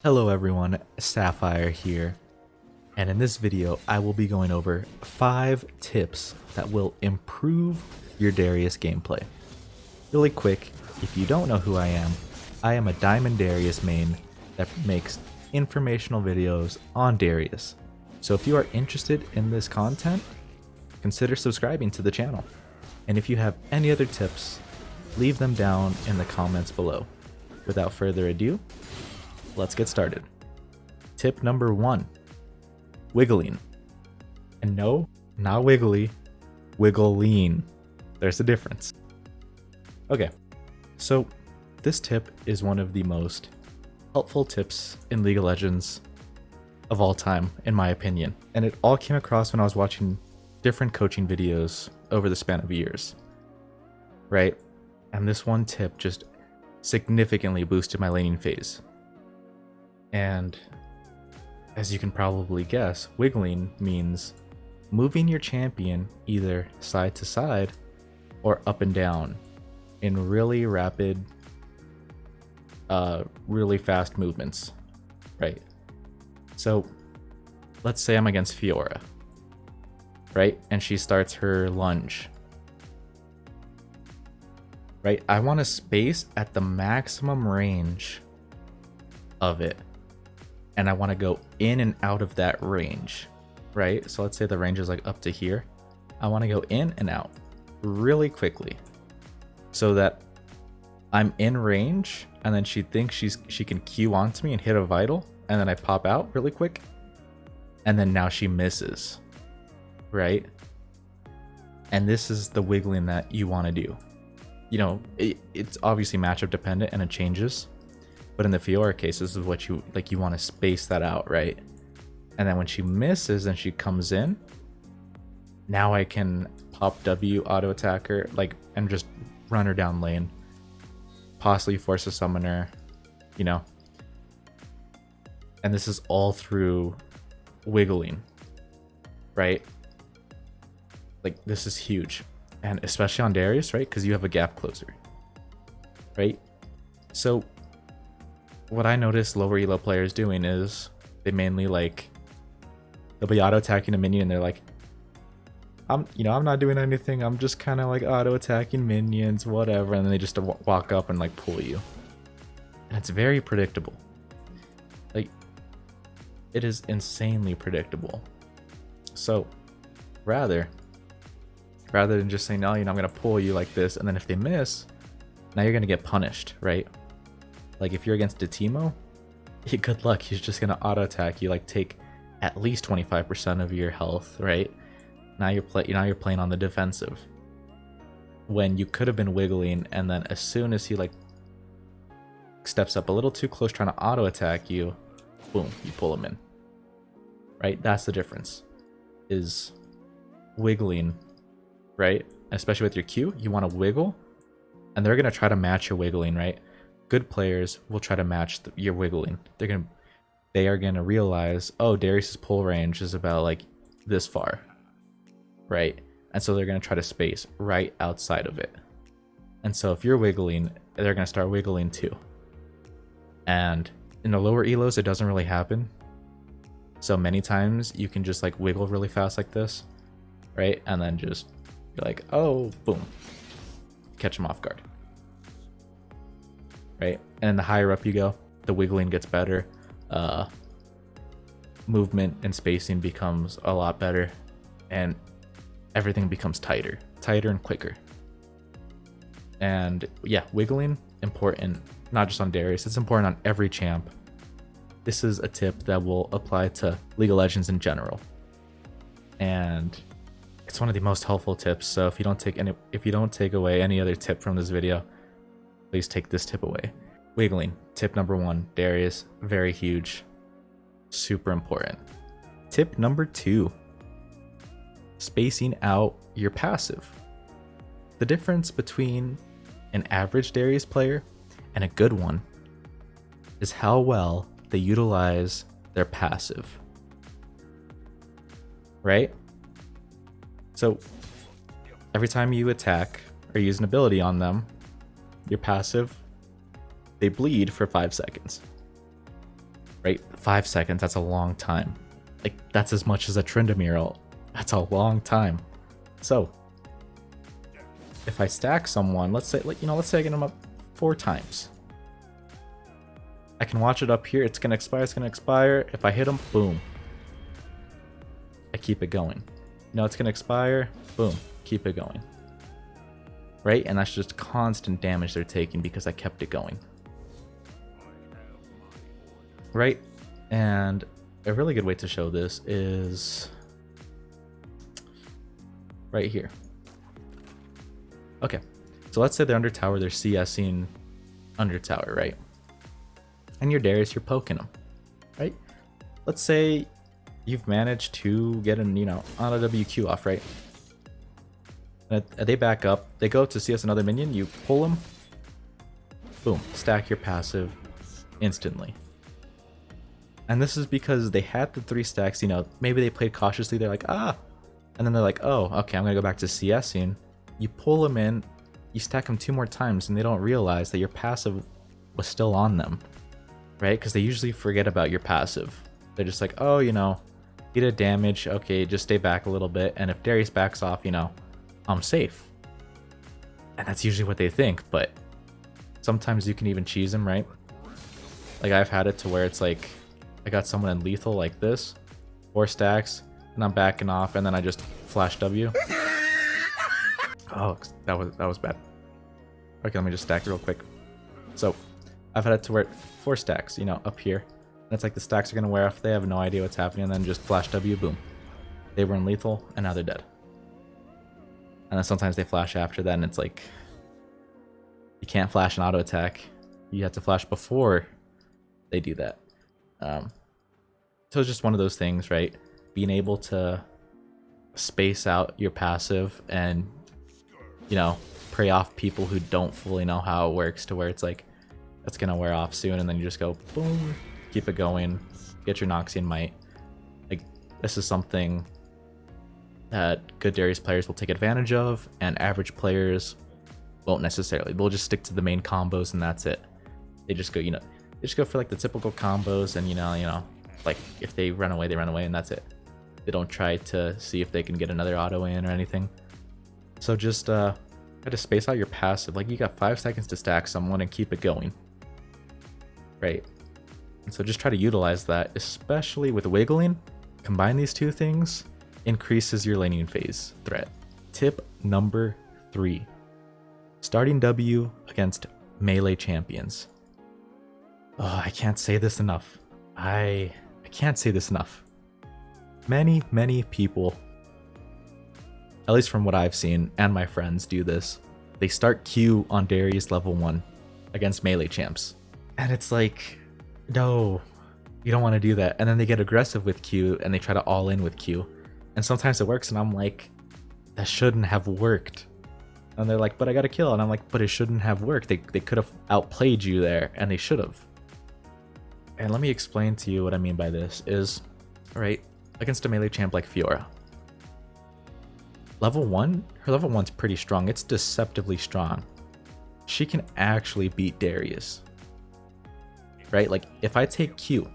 Hello everyone, Sapphire here, and in this video I will be going over 5 tips that will improve your Darius gameplay. Really quick, if you don't know who I am a Diamond Darius main that makes informational videos on Darius. So if you are interested in this content, consider subscribing to the channel. And if you have any other tips, leave them down in the comments below. Without further ado, let's get started. Tip number 1, wiggling. And no, not wiggly, wiggling. There's a difference. Okay, so this tip is one of the most helpful tips in League of Legends of all time, in my opinion. And it all came across when I was watching different coaching videos over the span of years, right? And this one tip just significantly boosted my laning phase. And as you can probably guess, wiggling means moving your champion either side to side or up and down in really rapid, really fast movements, right? So let's say I'm against Fiora, right? And she starts her lunge, right? I want to space at the maximum range of it. And I want to go in and out of that range, right? So let's say the range is like up to here. I want to go in and out really quickly so that I'm in range, and then she thinks she can Q onto me and hit a vital, and then I pop out really quick, and then now she misses, right? And this is the wiggling that you want to do. You know, it's obviously matchup dependent and it changes. But in the Fiora case, this is what you like. You want to space that out, right? And then when she misses and she comes in, now I can pop W, auto attack her, like, and just run her down lane. Possibly force a summoner, you know. And this is all through wiggling, right? Like, this is huge, and especially on Darius, right? Because you have a gap closer, right? So what I noticed lower elo players doing is they mainly they'll be auto attacking a minion and they're like, I'm not doing anything, I'm just kind of like auto attacking minions, whatever, and then they just walk up and like pull you. And it's very predictable. Like, it is insanely predictable. So rather than just saying, oh, I'm gonna pull you like this, and then if they miss, now you're gonna get punished, right? Like, if you're against Detimo, good luck. He's just gonna auto attack you, like take at least 25% of your health, right? Now you're playing on the defensive. When you could have been wiggling, and then as soon as he like steps up a little too close trying to auto attack you, boom, you pull him in. Right? That's the difference. Is wiggling, right? Especially with your Q, you want to wiggle, and they're gonna try to match your wiggling, right? Good players will try to match your wiggling. They are gonna realize, oh, Darius's pull range is about like this far, right? And so they're gonna try to space right outside of it. And so if you're wiggling, they're gonna start wiggling too. And in the lower elos, it doesn't really happen. So many times you can just like wiggle really fast like this, right? And then just be like, oh, boom, catch them off guard. Right? And the higher up you go, the wiggling gets better. Movement and spacing becomes a lot better, and everything becomes tighter and quicker. And yeah, wiggling, important, not just on Darius, it's important on every champ. This is a tip that will apply to League of Legends in general. And it's one of the most helpful tips, so if you don't take away any other tip from this video, please take this tip away. Wiggling, tip number 1, Darius, very huge, super important. Tip number 2, spacing out your passive. The difference between an average Darius player and a good one is how well they utilize their passive, right? So every time you attack or use an ability on them, your passive, they bleed for 5 seconds. right? 5 seconds, that's a long time. Like, that's as much as a Tryndamere. That's a long time. So, if I stack someone, let's say, like, let's say I get them up 4 times. I can watch it up here. It's gonna expire. If I hit them, boom. I keep it going. It's gonna expire. Boom. Keep it going. Right? And that's just constant damage they're taking because I kept it going. Right? And a really good way to show this is right here. Okay. So let's say they're under tower, they're CSing under tower, right? And you're Darius, you're poking them, right? Let's say you've managed to get an, on a WQ off, right? And they back up, they go to CS another minion, you pull them, boom, stack your passive instantly. And this is because they had the 3 stacks, maybe they played cautiously, they're like, and then they're like, oh, okay, I'm gonna go back to CSing. You pull them in, you stack them 2 more times, and they don't realize that your passive was still on them, right? Because they usually forget about your passive. They're just like, oh, you did damage, okay, just stay back a little bit, and if Darius backs off, I'm safe. And that's usually what they think, but sometimes you can even cheese them, right? Like, I've had it to where it's like, I got someone in lethal like this, 4 stacks, and I'm backing off, and then I just flash W. Oh, that was bad. Okay, let me just stack it real quick. So, I've had it to where 4 stacks, up here. And it's like the stacks are gonna wear off, they have no idea what's happening, and then just flash W, boom. They were in lethal, and now they're dead. And then sometimes they flash after that, and it's like, you can't flash an auto attack. You have to flash before they do that. So it's just one of those things, right? Being able to space out your passive and, prey off people who don't fully know how it works, to where it's like, that's gonna wear off soon, and then you just go, boom, keep it going, get your Noxian Might. Like, this is something that good Darius players will take advantage of, and average players won't necessarily. They'll just stick to the main combos, and that's it. They just go, they just go for like the typical combos, and like if they run away, and that's it. They don't try to see if they can get another auto in or anything. So just try to space out your passive. Like, you got 5 seconds to stack someone and keep it going, right? And so just try to utilize that, especially with wiggling. Combine these 2 things, increases your laning phase threat. Tip number 3, starting W against melee champions. Oh, I can't say this enough. I can't say this enough. Many people, at least from what I've seen and my friends, do this. They start Q on Darius level 1 against melee champs. And it's like, no, you don't want to do that. And then they get aggressive with Q and they try to all in with Q. And sometimes it works, and I'm like, that shouldn't have worked. And they're like, but I got a kill. And I'm like, but it shouldn't have worked. They could have outplayed you there, and they should have. And let me explain to you what I mean by this is, right, against a melee champ like Fiora. Level 1, her level 1's pretty strong. It's deceptively strong. She can actually beat Darius. Right? Like, if I take Q,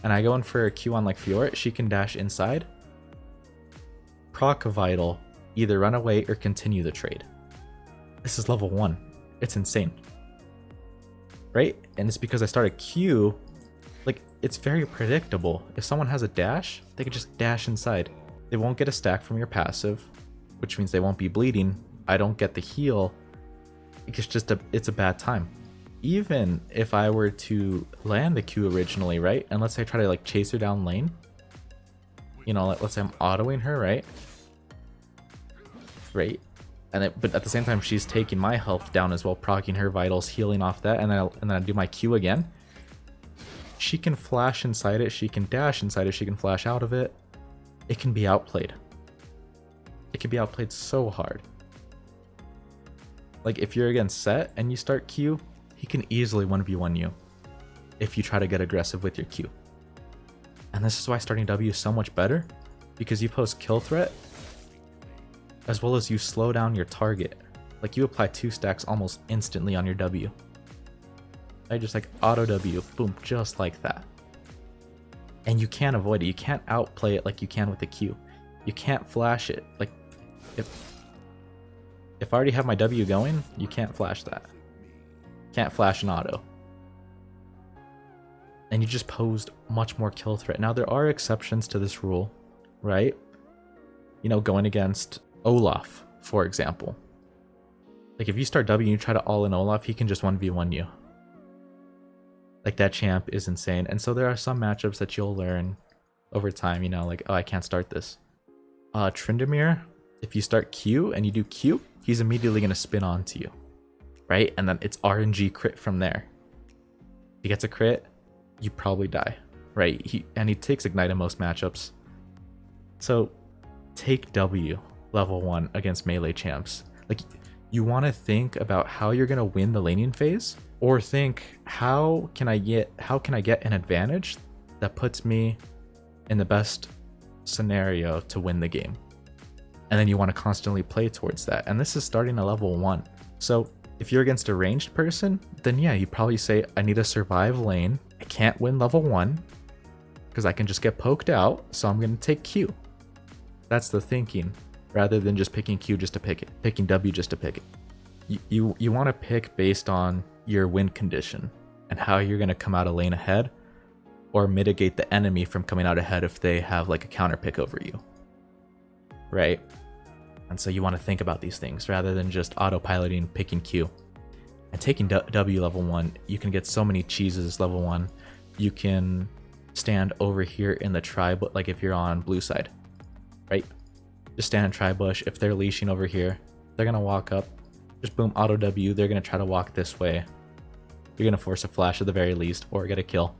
and I go in for a Q on like Fiora, she can dash inside, proc a Vital, either run away or continue the trade. This is level 1. It's insane. Right? And it's because I started Q, like, it's very predictable. If someone has a dash, they can just dash inside. They won't get a stack from your passive, which means they won't be bleeding. I don't get the heal. It's just it's a bad time. Even if I were to land the Q originally, right? And let's say I try to like chase her down lane. Let's say I'm autoing her, right? Right? But at the same time, she's taking my health down as well, proccing her vitals, healing off that, and then I do my Q again. She can flash inside it, she can dash inside it, she can flash out of it. It can be outplayed. It can be outplayed so hard. Like, if you're against Set and you start Q, he can easily 1v1 you if you try to get aggressive with your Q. And this is why starting W is so much better, because you post kill threat, as well as you slow down your target. Like, you apply 2 stacks almost instantly on your W. I just like auto W, boom, just like that. And you can't avoid it. You can't outplay it like you can with the Q. You can't flash it. Like, if I already have my W going, you can't flash that. Can't flash an auto. And you just posed much more kill threat. Now, there are exceptions to this rule, right? You know, going against Olaf, for example. Like, if you start W and you try to all-in Olaf, he can just 1v1 you. Like, that champ is insane. And so there are some matchups that you'll learn over time, you know, like, oh, I can't start this. Tryndamere, if you start Q and you do Q, he's immediately going to spin onto you, right? And then it's RNG crit from there. If he gets a crit, you probably die, right? He takes Ignite in most matchups. So take W level 1 against melee champs. Like, you want to think about how you're going to win the laning phase, or think, how can I get an advantage that puts me in the best scenario to win the game? And then you want to constantly play towards that. And this is starting at level 1. So if you're against a ranged person, then yeah, you probably say, I need to survive lane. I can't win level 1 because I can just get poked out, so I'm going to take Q. That's the thinking, rather than just picking Q just to pick it, picking W just to pick it. You want to pick based on your win condition and how you're going to come out of lane ahead, or mitigate the enemy from coming out ahead if they have like a counter pick over you, right? And so you want to think about these things rather than just autopiloting, picking Q. And taking W level 1, you can get so many cheeses level 1. You can stand over here in the tri, but like if you're on blue side, right? Just stand in tri bush. If they're leashing over here, they're going to walk up. Just boom, auto W. They're going to try to walk this way. You're going to force a flash at the very least, or get a kill.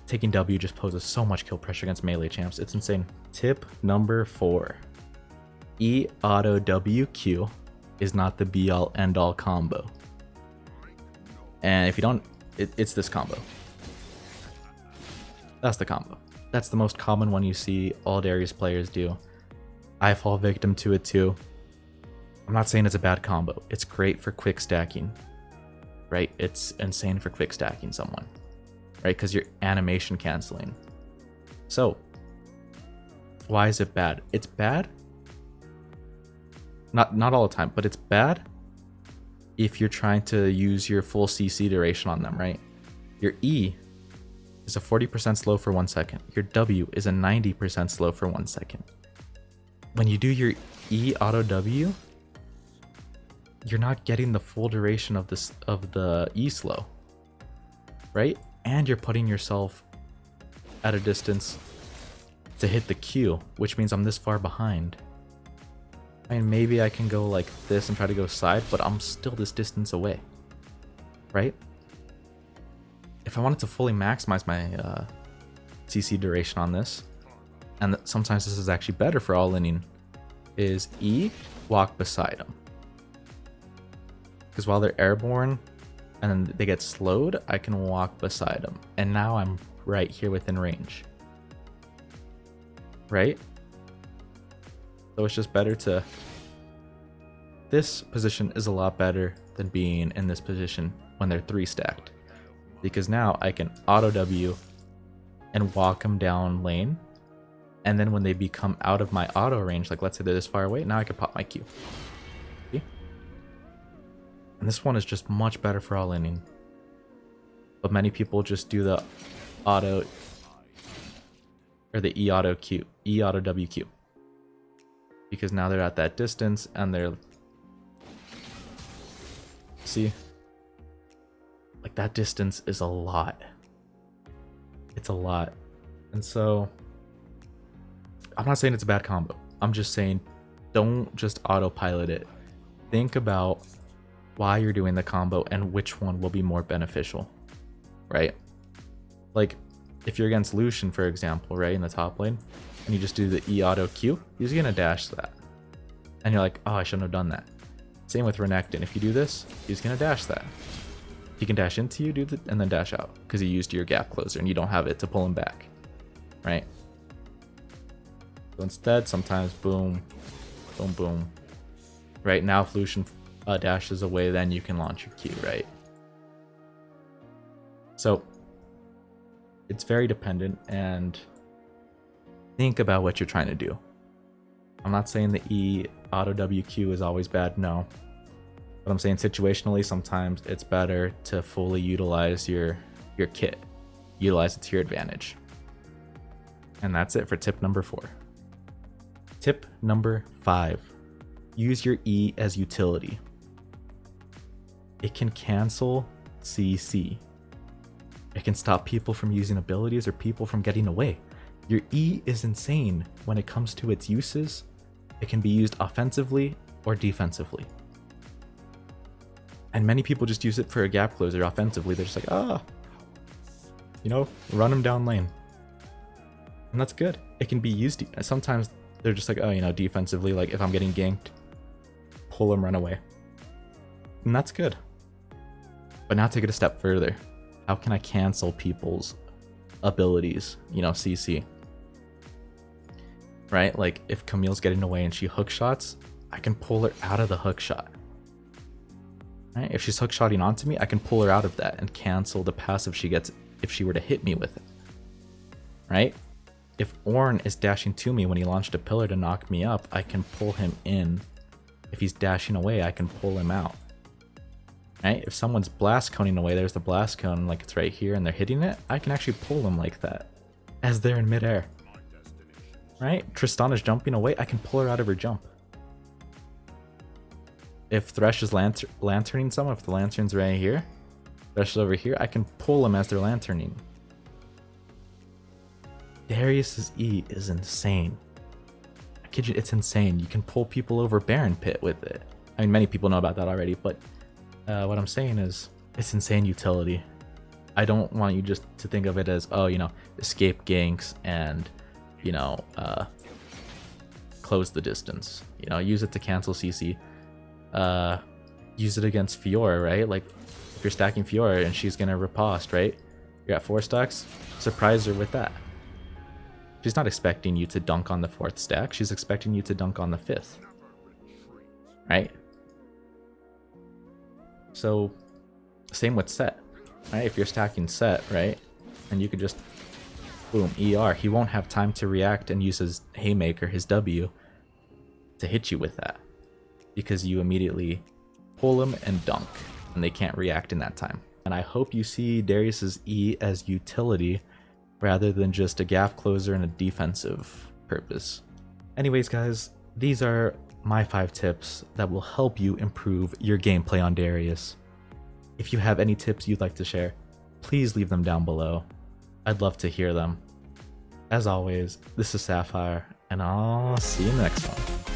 Taking W just poses so much kill pressure against melee champs. It's insane. Tip number 4. E auto WQ is not the be all end all combo. And if you don't, it's this combo. That's the combo. That's the most common one you see all Darius players do. I fall victim to it too. I'm not saying it's a bad combo. It's great for quick stacking, right? It's insane for quick stacking someone, right? Because you're animation canceling. So why is it bad? It's bad. Not all the time, but it's bad if you're trying to use your full CC duration on them, right? Your E is a 40% slow for 1 second. Your W is a 90% slow for 1 second. When you do your E auto W, you're not getting the full duration of the E slow, right? And you're putting yourself at a distance to hit the Q, which means I'm this far behind. I mean, maybe I can go like this and try to go side, but I'm still this distance away, right? If I wanted to fully maximize my CC duration on this, and sometimes this is actually better for all inning, is E, walk beside them. Because while they're airborne and then they get slowed, I can walk beside them. And now I'm right here within range, right? So it's just better to... This position is a lot better than being in this position when they're 3 stacked. Because now I can auto W and walk them down lane. And then when they become out of my auto range, like let's say they're this far away, now I can pop my Q. See? And this one is just much better for all inning. But many people just do the auto... or the E auto Q. E auto WQ. Because now they're at that distance and they're... See? Like that distance is a lot. It's a lot. And so... I'm not saying it's a bad combo. I'm just saying don't just autopilot it. Think about why you're doing the combo and which one will be more beneficial. Right? Like, if you're against Lucian, for example, right, in the top lane, and you just do the E auto Q, he's gonna dash that. And you're like, oh, I shouldn't have done that. Same with Renekton. If you do this, he's gonna dash that. He can dash into you, and then dash out, because he used your gap closer, and you don't have it to pull him back. Right? So instead, sometimes boom, boom, boom. Right now, if Lucian dashes away, then you can launch your Q, right? So it's very dependent, and think about what you're trying to do. I'm not saying the E auto WQ is always bad, no. But I'm saying situationally, sometimes it's better to fully utilize your kit. Utilize it to your advantage. And that's it for tip number 4. Tip number 5. Use your E as utility. It can cancel CC. It can stop people from using abilities or people from getting away. Your E is insane when it comes to its uses. It can be used offensively or defensively. And many people just use it for a gap closer offensively. They're just like, run him down lane. And that's good. It can be used. Sometimes they're just like, defensively, like if I'm getting ganked, pull him, run away. And that's good. But now take it a step further. How can I cancel people's abilities? CC. Right? Like if Camille's getting away and she hook shots, I can pull her out of the hook shot. Right? If she's hook shotting onto me, I can pull her out of that and cancel the passive she gets if she were to hit me with it. Right? If Ornn is dashing to me when he launched a pillar to knock me up, I can pull him in. If he's dashing away, I can pull him out. Right? If someone's blast coning away, there's the blast cone, like it's right here, and they're hitting it, I can actually pull them like that as they're in midair. Right? Tristana's jumping away, I can pull her out of her jump. If Thresh is lanterning someone, if the lantern's right here, Thresh is over here, I can pull them as they're lanterning. Darius's E is insane. I kid you, it's insane. You can pull people over Baron Pit with it. I mean, many people know about that already, but what I'm saying is, it's insane utility. I don't want you just to think of it as, escape ganks and, close the distance. Use it to cancel CC. Use it against Fiora, right? Like, if you're stacking Fiora and she's gonna riposte, right? You're at 4 stacks, surprise her with that. She's not expecting you to dunk on the 4th stack, she's expecting you to dunk on the 5th. Right? So, same with Set, right? If you're stacking Set, right? And you could just, boom, ER. He won't have time to react and use his Haymaker, his W, to hit you with that. Because you immediately pull him and dunk, and they can't react in that time. And I hope you see Darius's E as utility, rather than just a gap closer and a defensive purpose. Anyways, guys, these are my 5 tips that will help you improve your gameplay on Darius. If you have any tips you'd like to share, please leave them down below. I'd love to hear them. As always, this is Sapphire, and I'll see you in the next one.